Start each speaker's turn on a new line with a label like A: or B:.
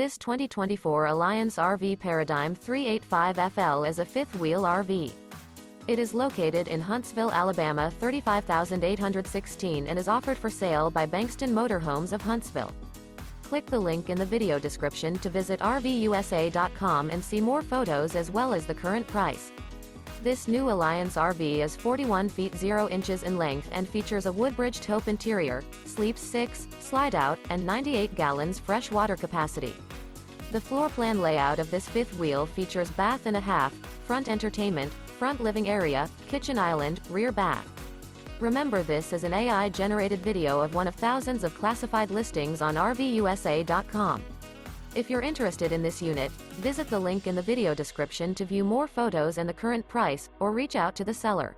A: This 2024 Alliance RV Paradigm 385FL is a fifth-wheel RV. It is located in Huntsville, Alabama 35816 and is offered for sale by Bankston Motorhomes of Huntsville. Click the link in the video description to visit RVUSA.com and see more photos as well as the current price. This new Alliance RV is 41 feet 0 inches in length and features a WOODBRIDGE TAUPE interior, sleeps 6, slide-out, and 98 gallons fresh water capacity. The floor plan layout of this fifth wheel features bath and a half, front entertainment, front living area, kitchen island, rear bath. Remember, this is an AI-generated video of one of thousands of classified listings on RVUSA.com. If you're interested in this unit, visit the link in the video description to view more photos and the current price, or reach out to the seller.